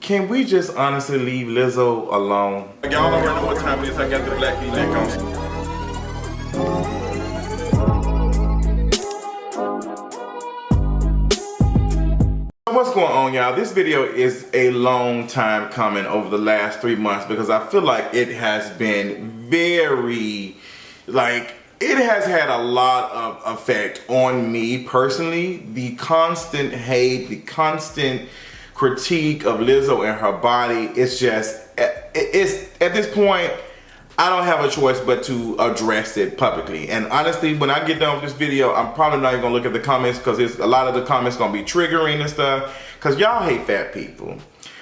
Can we just honestly leave Lizzo alone? Y'all already know what time it is. I got the black V-neck on. What's going on, y'all? This video is a long time coming over the last 3 months because I feel like it has been very, it has had a lot of effect on me personally. The constant hate, the constant critique of Lizzo and her body, it's at this point, I don't have a choice but to address it publicly. And honestly, when I get done with this video, I'm probably not even gonna look at the comments because a lot of the comments gonna be triggering and stuff. Because y'all hate fat people.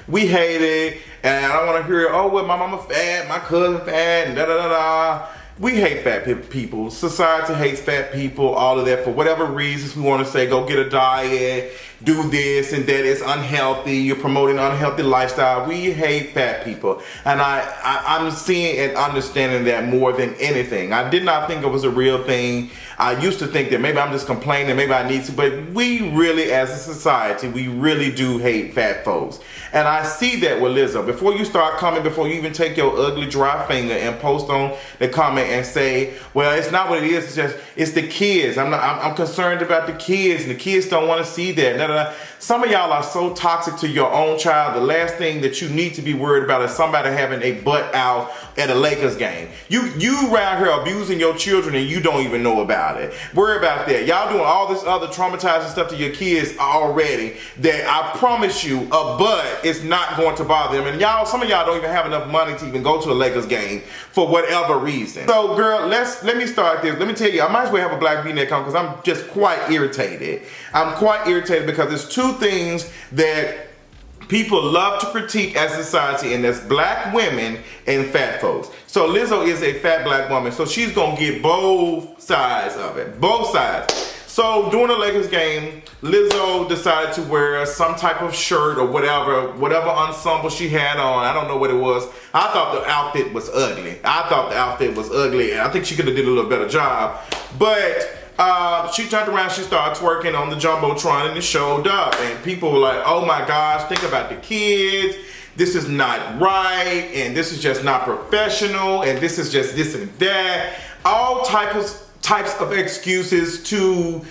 We hate it, and I don't want to hear, oh, well, my mama fat, my cousin fat, and da da da da. We hate fat people. Society hates fat people, all of that. For whatever reasons, we want to say, go get a diet, do this and that. It's unhealthy. You're promoting an unhealthy lifestyle. We hate fat people. And I'm seeing and understanding that more than anything. I did not think it was a real thing. I used to think that maybe I'm just complaining, maybe I need to, but we really, as a society, we really do hate fat folks. And I see that with Lizzo. Before you start coming, before you even take your ugly dry finger and post on the comment and say, well, it's not what it is, it's the kids. I'm concerned about the kids, and the kids don't want to see that. Da, da, da. Some of y'all are so toxic to your own child. The last thing that you need to be worried about is somebody having a butt out at a Lakers game. You around here abusing your children and you don't even know about it. Worry about that. Y'all doing all this other traumatizing stuff to your kids already that I promise you a butt is not going to bother them. And y'all, some of y'all don't even have enough money to even go to a Lakers game for whatever reason. So girl, let me start this. Let me tell you, I might as well have a black V-neck on because I'm just quite irritated. I'm quite irritated because there's two things that people love to critique as a society, and that's black women and fat folks. So Lizzo is a fat black woman, so she's gonna get both sides of it, both sides. So during the Lakers game, Lizzo decided to wear some type of shirt or whatever ensemble she had on. I don't know what it was. I thought the outfit was ugly. And I think she could have did a little better job. But she turned around, she started twerking on the Jumbotron, and it showed up. And people were like, oh my gosh, think about the kids. This is not right, and this is just not professional, and this is just this and that. All types of excuses to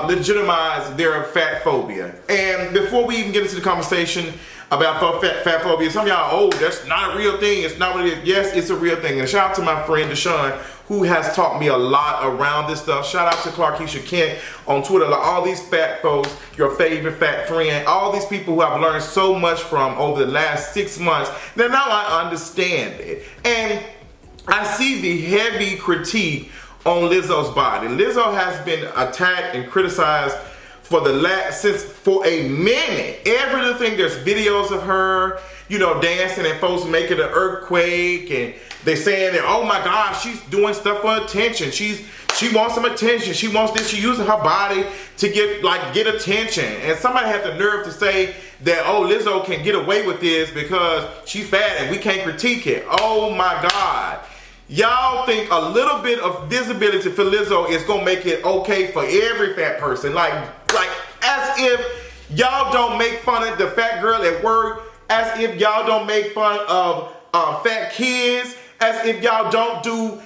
legitimize their fat phobia. And before we even get into the conversation about fat phobia, some of y'all, oh, that's not a real thing. It's not what it is. Yes, it's a real thing. And shout out to my friend Deshaun, who has taught me a lot around this stuff. Shout out to Clarkeisha Kent on Twitter. Like, all these fat folks, your favorite fat friend, all these people who I've learned so much from over the last 6 months. Now I understand it. And I see the heavy critique on Lizzo's body. Lizzo has been attacked and criticized for a minute. Everything, there's videos of her, dancing, and folks making an earthquake, and they saying that, oh my gosh, she's doing stuff for attention. She wants some attention. She wants this. She's using her body to get attention. And somebody had the nerve to say that, oh, Lizzo can get away with this because she's fat and we can't critique it. Oh my God. Y'all think a little bit of visibility for Lizzo is gonna make it okay for every fat person. Like as if y'all don't make fun of the fat girl at work, as if y'all don't make fun of fat kids, as if y'all don't do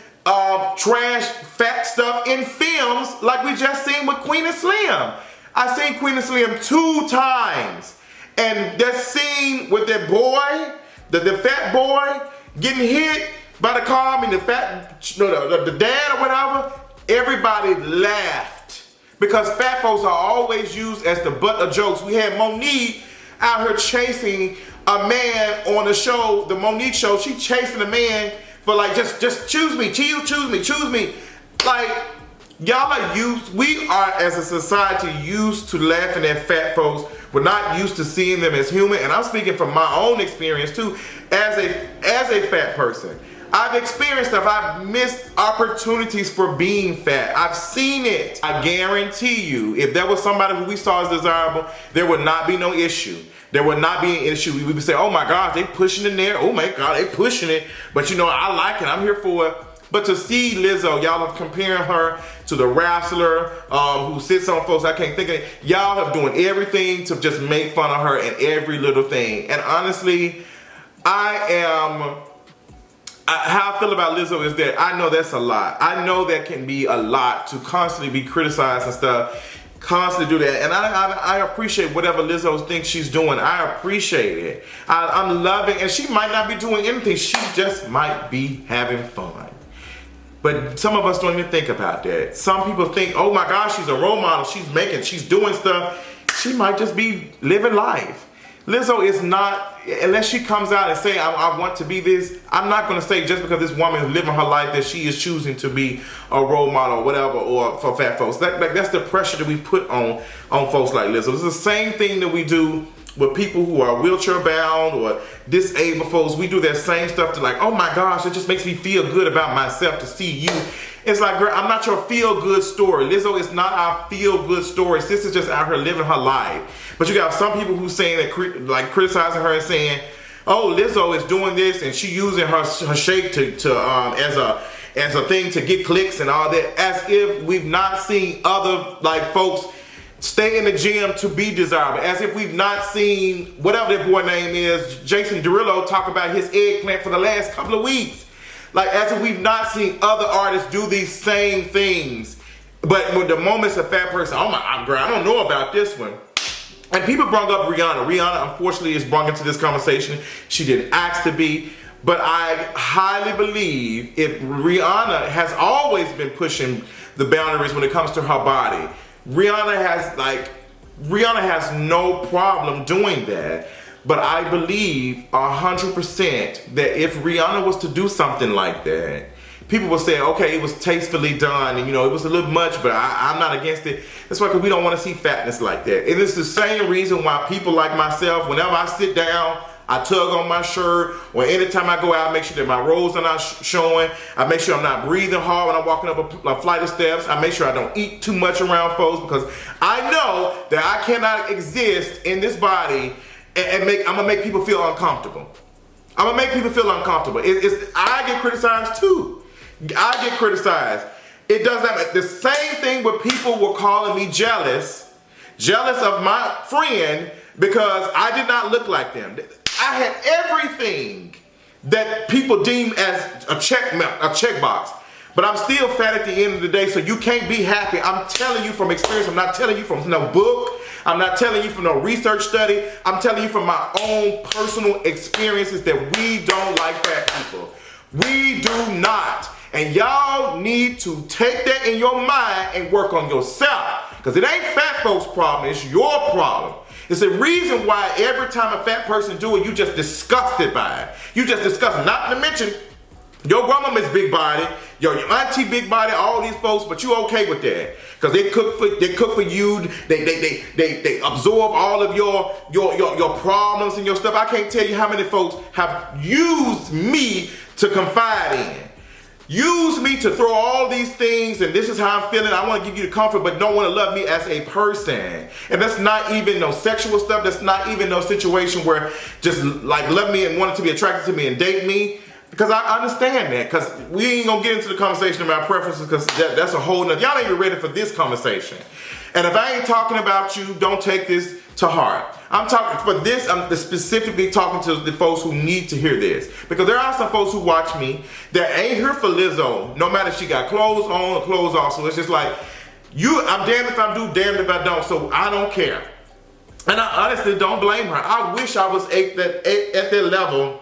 trash fat stuff in films like we just seen with Queen and Slim. I seen Queen and Slim 2 times. And that scene with that boy, the fat boy getting hit by the car, the dad or whatever, everybody laughed. Because fat folks are always used as the butt of jokes. We had Monique out here chasing a man on the show, the Monique show. She chasing a man for just choose me, choose me. Like, y'all are used, we are as a society used to laughing at fat folks. We're not used to seeing them as human. And I'm speaking from my own experience too, as a fat person. I've experienced stuff. I've missed opportunities for being fat. I've seen it. I guarantee you, if there was somebody who we saw as desirable, there would not be no issue. There would not be an issue. We would say, oh my gosh, they pushing in there. Oh my God, they pushing it. But I like it. I'm here for it. But to see Lizzo, y'all are comparing her to the wrestler who sits on folks, I can't think of it. Y'all are doing everything to just make fun of her and every little thing. And honestly, how I feel about Lizzo is that I know that's a lot. I know that can be a lot to constantly be criticized and stuff. Constantly do that, and I appreciate whatever Lizzo thinks she's doing. I appreciate it. I'm loving, and she might not be doing anything. She just might be having fun. But some of us don't even think about that. Some people think, oh my gosh, she's a role model. She's doing stuff. She might just be living life. Lizzo is not, unless she comes out and say, I want to be this. I'm not going to say just because this woman is living her life that she is choosing to be a role model or whatever, or for fat folks. That's the pressure that we put on folks like Lizzo. It's the same thing that we do with people who are wheelchair bound or disabled folks. We do that same stuff to like, oh my gosh, it just makes me feel good about myself to see you. It's like, girl, I'm not your feel-good story. Lizzo is not our feel-good story. Sis is just out here living her life. But you got some people who saying that, like criticizing her and saying, oh, Lizzo is doing this and she using her shape as a thing to get clicks and all that, as if we've not seen other like folks stay in the gym to be desirable, as if we've not seen whatever that boy name is, Jason Derulo, talk about his eggplant for the last couple of weeks. Like, as if we've not seen other artists do these same things. But with the moment's a fat person, oh my girl, I don't know about this one. And people brought up Rihanna. Rihanna, unfortunately, is brought into this conversation. She didn't ask to be. But I highly believe if Rihanna has always been pushing the boundaries when it comes to her body. Rihanna has no problem doing that. But I believe 100% that if Rihanna was to do something like that, people will say, okay, it was tastefully done, and it was a little much, but I'm not against it. That's why, because we don't want to see fatness like that. And it's the same reason why people like myself, whenever I sit down, I tug on my shirt, or anytime I go out, I make sure that my rolls are not showing. I make sure I'm not breathing hard when I'm walking up a flight of steps. I make sure I don't eat too much around folks, because I know that I cannot exist in this body and I'm gonna make people feel uncomfortable. I'm gonna make people feel uncomfortable. I get criticized too. I get criticized. It does that. The same thing with people were calling me jealous of my friend because I did not look like them. I had everything that people deem as a check box. But I'm still fat at the end of the day, so you can't be happy. I'm telling you from experience. I'm not telling you from no book. I'm not telling you from no research study. I'm telling you from my own personal experiences that we don't like fat people. We do not. And y'all need to take that in your mind and work on yourself. Because it ain't fat folks' problem, it's your problem. It's the reason why every time a fat person do it, you just disgusted by it. You just disgusted. Not to mention, your grandmama's big body, your auntie big body, all these folks, but you okay with that. Because they cook for you, they absorb all of your problems and your stuff. I can't tell you how many folks have used me to confide in. Use me to throw all these things, and this is how I'm feeling. I want to give you the comfort, but don't want to love me as a person. And that's not even no sexual stuff. That's not even no situation where just like love me and wanted to be attracted to me and date me. Because I understand that, because we ain't gonna get into the conversation about preferences, because that's a whole nother, y'all ain't even ready for this conversation. And if I ain't talking about you, don't take this to heart. I'm talking for this, I'm specifically talking to the folks who need to hear this. Because there are some folks who watch me that ain't here for Lizzo, no matter if she got clothes on or clothes off. So it's just like, I'm damned if I do, damned if I don't, so I don't care. And I honestly don't blame her. I wish I was at that level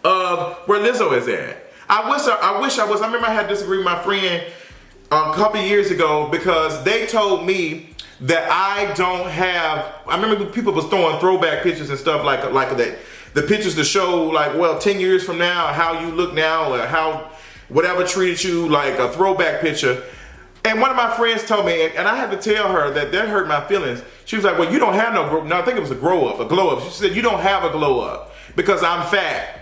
of where Lizzo is at. I wish I was. I remember I had disagreed with my friend a couple years ago because they told me that I don't have, I remember people was throwing throwback pictures and stuff like that. The pictures to show like, well, 10 years from now, how you look now, or how whatever treated you, like a throwback picture. And one of my friends told me, and I had to tell her that hurt my feelings. She was like, well, you don't have no, I think it was a glow up. She said, you don't have a glow up because I'm fat.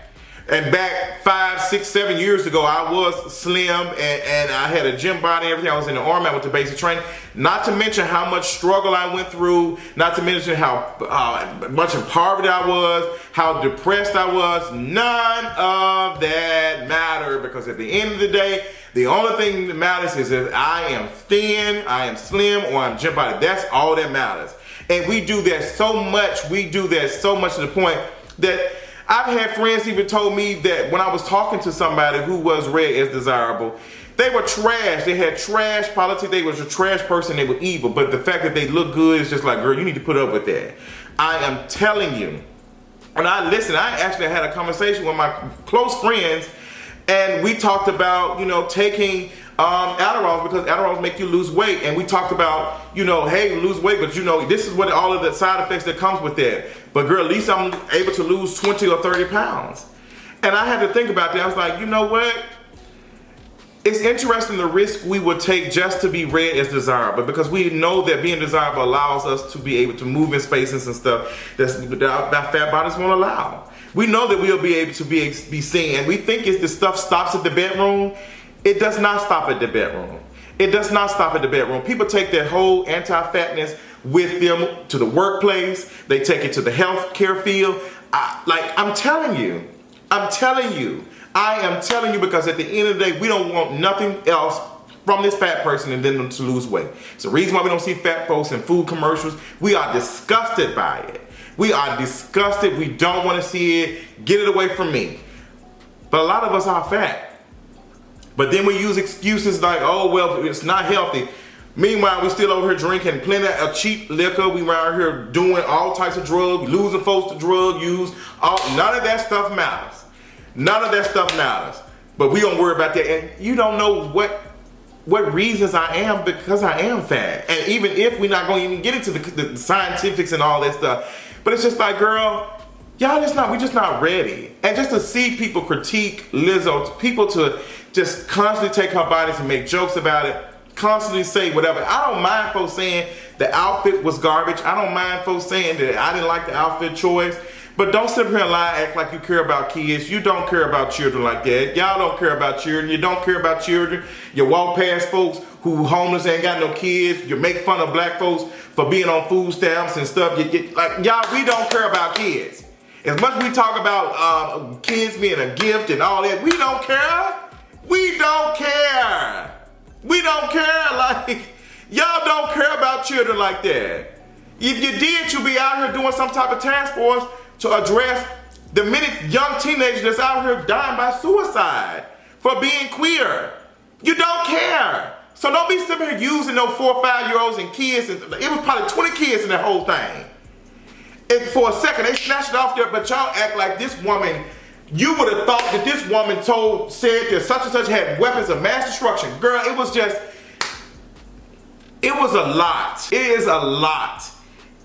And back 5, 6, 7 years ago, I was slim and I had a gym body and everything. I was in the Army, I went to basic training. Not to mention how much struggle I went through, not to mention how much in poverty I was, how depressed I was. None of that mattered, because at the end of the day, the only thing that matters is if I am thin, I am slim, or I'm gym body. That's all that matters. And we do that so much, to the point that I've had friends even told me that when I was talking to somebody who was read as desirable, they were trash. They had trash politics. They was a trash person. They were evil. But the fact that they look good is just like, girl, you need to put up with that. I am telling you. And I actually had a conversation with my close friends, and we talked about, taking Adderall, because Adderall make you lose weight. And we talked about, hey, lose weight, but this is what all of the side effects that comes with that. But girl, at least I'm able to lose 20 or 30 pounds. And I had to think about that. I was like, you know what? It's interesting the risk we would take just to be read as desirable, because we know that being desirable allows us to be able to move in spaces and stuff that fat bodies won't allow. We know that we'll be able to be seen, and we think if the stuff stops at the bedroom. It does not stop at the bedroom. It does not stop at the bedroom. People take their whole anti-fatness with them to the workplace. They take it to the healthcare field. I'm telling you, I am telling you, because at the end of the day, we don't want nothing else from this fat person and then to lose weight. It's the reason why we don't see fat folks in food commercials. We are disgusted by it. We are disgusted. We don't want to see it. Get it away from me. But a lot of us are fat. But then we use excuses like, oh, well, it's not healthy. Meanwhile, we still over here drinking plenty of cheap liquor. We around here doing all types of drugs, losing folks to drug use. None of that stuff matters. None of that stuff matters. But we don't worry about that. And you don't know what reasons I am, because I am fat. And even if we're not going to even get into the scientifics and all that stuff. But it's just like, girl, we're just not ready. And just to see people critique Lizzo, people to just constantly take her bodies and make jokes about it, constantly say whatever. I don't mind folks saying the outfit was garbage. I don't mind folks saying that I didn't like the outfit choice. But don't sit here and lie, act like you care about kids. You don't care about children like that. Y'all don't care about children. You don't care about children. You walk past folks who homeless, ain't got no kids. You make fun of black folks for being on food stamps and stuff. Y'all, we don't care about kids. As much as we talk about kids being a gift and all that, we don't care. We don't care. We don't care. Like, y'all don't care about children like that. If you did, you'd be out here doing some type of task force to address the many young teenagers that's out here dying by suicide for being queer. You don't care. So don't be sitting here using those 4 or 5-year-olds and kids. It was probably 20 kids in that whole thing. And for a second, they snatched it off there, but y'all act like this woman, you would have thought that this woman said that such and such had weapons of mass destruction. Girl, it was a lot. It is a lot.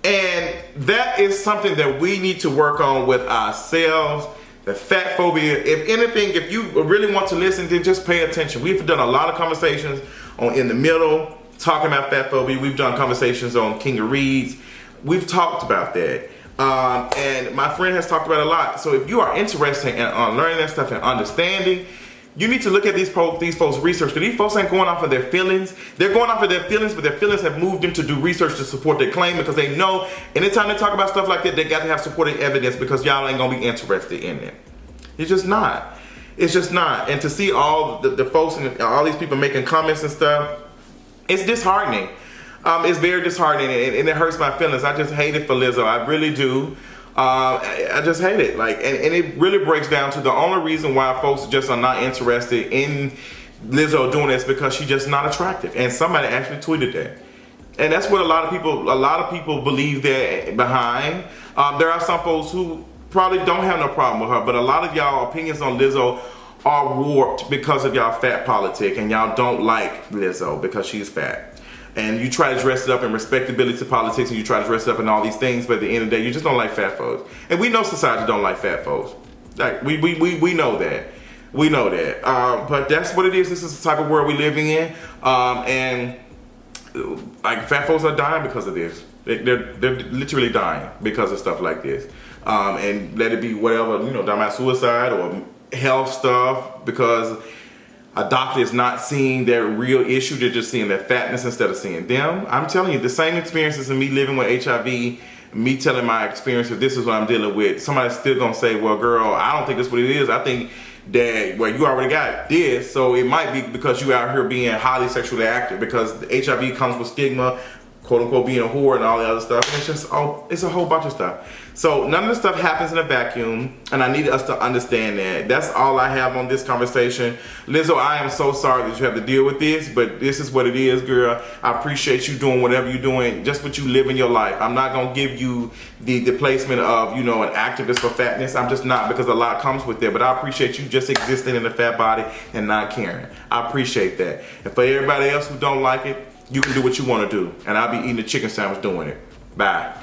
And that is something that we need to work on with ourselves. The fat phobia. If anything, if you really want to listen, then just pay attention. We've done a lot of conversations on In the Middle, talking about fat phobia. We've done conversations on King of Reeds. We've talked about that. And my friend has talked about it a lot. So if you are interested in learning that stuff and understanding, you need to look at these folks' research, because these folks ain't going off of their feelings. They're going off of their feelings, but their feelings have moved them to do research to support their claim, because they know anytime they talk about stuff like that, they got to have supporting evidence, because y'all ain't gonna be interested in it. It's just not. It's just not. And to see all the folks and all these people making comments and stuff, it's disheartening. It's very disheartening, and it hurts my feelings. I just hate it for Lizzo. I really do. I just hate it. And it really breaks down to the only reason why folks just are not interested in Lizzo doing this, because she's just not attractive. And somebody actually tweeted that. And that's what a lot of people believe that behind. There are some folks who probably don't have no problem with her, but a lot of y'all opinions on Lizzo are warped because of y'all fat politic, and y'all don't like Lizzo because she's fat. And you try to dress it up in respectability politics, and you try to dress it up in all these things, but at the end of the day, you just don't like fat folks. And we know society don't like fat folks. Like, we know that. We know that. But that's what it is. This is the type of world we're living in. And like, fat folks are dying because of this. They're literally dying because of stuff like this. And let it be whatever, dying by suicide or health stuff because a doctor is not seeing their real issue. They're just seeing their fatness instead of seeing them. I'm telling you, the same experiences in me living with HIV, me telling my experience of this is what I'm dealing with. Somebody's still gonna say, well, girl, I don't think that's what it is. I think that, well, you already got this, so it might be because you out here being highly sexually active, because the HIV comes with stigma, quote unquote, being a whore and all the other stuff. And it's just, oh, it's a whole bunch of stuff. So none of this stuff happens in a vacuum, and I need us to understand that. That's all I have on this conversation. Lizzo, I am so sorry that you have to deal with this, but this is what it is, girl. I appreciate you doing whatever you're doing, just what you live in your life. I'm not gonna give you the placement of, you know, an activist for fatness. I'm just not, because a lot comes with it. But I appreciate you just existing in a fat body and not caring. I appreciate that. And for everybody else who don't like it, you can do what you want to do, and I'll be eating a chicken sandwich doing it. Bye.